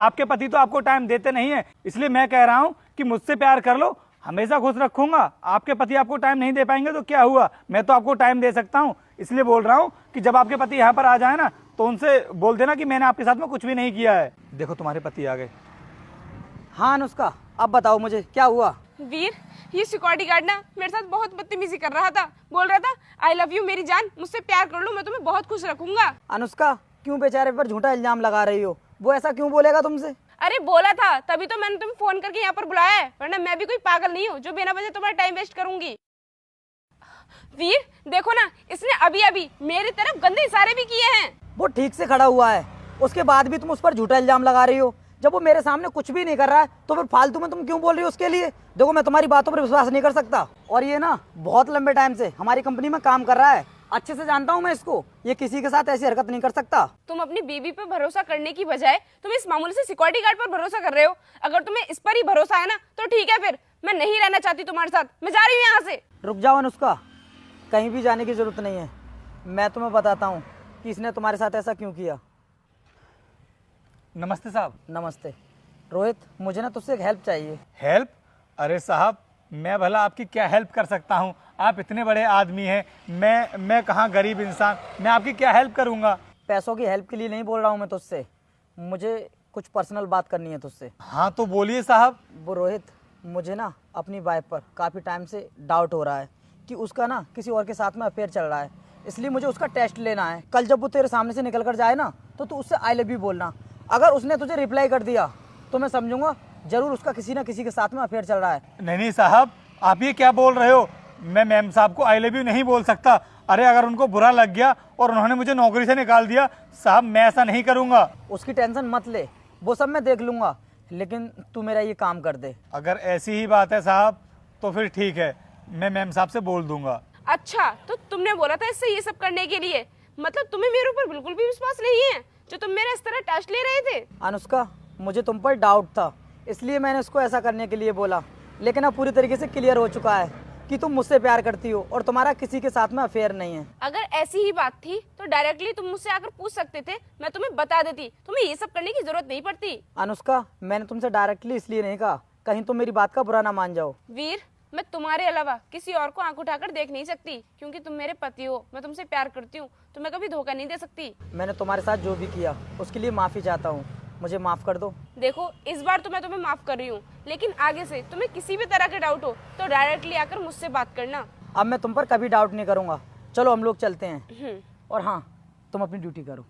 आपके पति तो आपको टाइम देते नहीं है, इसलिए मैं कह रहा हूँ कि मुझसे प्यार कर लो, हमेशा खुश रखूंगा। आपके पति आपको टाइम नहीं दे पाएंगे तो क्या हुआ, मैं तो आपको टाइम दे सकता हूँ। इसलिए बोल रहा हूँ कि जब आपके पति यहाँ पर आ जाए ना तो उनसे बोल देना कि मैंने आपके साथ में कुछ भी नहीं किया है। देखो तुम्हारे पति आ गए। हाँ अनुष्का, अब बताओ मुझे क्या हुआ। वीर, ये सिक्योरिटी गार्ड ना मेरे साथ बहुत बदतमीजी कर रहा था। बोल रहा था आई लव यू मेरी जान, मुझसे प्यार कर लो, मैं तुम्हें बहुत खुश रखूंगा। अनुष्का, क्यों बेचारे पर झूठा इल्जाम लगा रही हो? वो ऐसा क्यों बोलेगा तुमसे? अरे बोला था, तभी तो मैंने तुम्हें फोन करके यहाँ पर बुलाया है, वरना मैं भी कोई पागल नहीं हूँ जो बिना वजह तुम्हारा टाइम वेस्ट करूंगी। वीर देखो ना, इसने अभी अभी मेरी तरफ गंदे इशारे भी किए हैं। वो ठीक से खड़ा हुआ है, उसके बाद भी तुम उस पर झूठा इल्जाम लगा रही हो। जब वो मेरे सामने कुछ भी नहीं कर रहा है तो फिर फालतू में तुम क्यों बोल रही हो उसके लिए? देखो, मैं तुम्हारी बातों पर विश्वास नहीं कर सकता, और ये ना बहुत लंबे टाइम से हमारी कंपनी में काम कर रहा है, अच्छे से जानता हूँ मैं इसको। ये किसी के साथ ऐसी हरकत नहीं कर सकता। तुम अपनी बीवी पर भरोसा करने की बजाय तुम इस मामूली से सिक्योरिटी गार्ड पर भरोसा कर रहे हो। अगर तुम्हें इस पर ही भरोसा है ना तो ठीक है, फिर मैं नहीं रहना चाहती तुम्हारे साथ, मैं जा रही हूँ यहाँ से। रुक जाओ अनुष्का, कहीं भी जाने की जरूरत नहीं है। मैं तुम्हें बताता हूँ कि इसने तुम्हारे साथ ऐसा क्यों किया। नमस्ते साहब। नमस्ते रोहित, मुझे ना तुझसे एक हेल्प चाहिए। हेल्प? अरे साहब, मैं भला आपकी क्या हेल्प कर सकता हूँ? आप इतने बड़े आदमी हैं, मैं कहाँ गरीब इंसान, मैं आपकी क्या हेल्प करूँगा? पैसों की हेल्प के लिए नहीं बोल रहा हूँ मैं तुझसे, मुझे कुछ पर्सनल बात करनी है तुझसे। हाँ तो बोलिए साहब। वो रोहित, मुझे ना अपनी वाइफ पर काफ़ी टाइम से डाउट हो रहा है कि उसका ना किसी और के साथ में अफेयर चल रहा है, इसलिए मुझे उसका टेस्ट लेना है। कल जब वो तेरे सामने से निकल कर जाए ना तो तू उससे आई लव यू बोलना। अगर उसने तुझे रिप्लाई कर दिया तो मैं समझूंगा जरूर उसका किसी ना किसी के साथ में अफेयर चल रहा है। नहीं साहब, आप ये क्या बोल रहे हो? मैं मैम साहब को आई लव यू नहीं बोल सकता। अरे अगर उनको बुरा लग गया और उन्होंने मुझे नौकरी से निकाल दिया, साहब मैं ऐसा नहीं करूँगा। उसकी टेंशन मत ले, वो सब मैं देख लूँगा, लेकिन तू मेरा ये काम कर दे। अगर ऐसी ही बात है साहब तो फिर ठीक है, मैं मैम साहब से बोल दूंगा। अच्छा, तो तुमने बोला था इससे ये सब करने के लिए? मतलब तुम्हें मेरे ऊपर बिल्कुल भी विश्वास नहीं है जो तुम मेरा इस तरह टेस्ट ले रहे थे? अनुष्का, मुझे तुम पर डाउट था, इसलिए मैंने उसको ऐसा करने के लिए बोला, लेकिन अब पूरी तरीके से क्लियर हो चुका है कि तुम मुझसे प्यार करती हो और तुम्हारा किसी के साथ में अफेयर नहीं है। अगर ऐसी ही बात थी तो डायरेक्टली तुम मुझसे आकर पूछ सकते थे, मैं तुम्हें बता देती, तुम्हें ये सब करने की जरूरत नहीं पड़ती। अनुष्का, मैंने तुमसे डायरेक्टली इसलिए नहीं कहा, कहीं तुम मेरी बात का बुरा ना मान जाओ। वीर, मैं तुम्हारे अलावा किसी और को आंख उठाकर देख नहीं सकती, क्योंकि तुम मेरे पति हो, मैं तुमसे प्यार करती हूँ, तो मैं कभी धोखा नहीं दे सकती। मैंने तुम्हारे साथ जो भी किया उसके लिए माफ़ी चाहता हूँ, मुझे माफ़ कर दो। देखो, इस बार तो मैं तुम्हें माफ कर रही हूँ, लेकिन आगे से तुम्हें किसी भी तरह के डाउट हो तो डायरेक्टली आकर मुझसे बात करना। अब मैं तुम पर कभी डाउट नहीं करूँगा। चलो हम लोग चलते हैं, और हाँ, तुम अपनी ड्यूटी करो।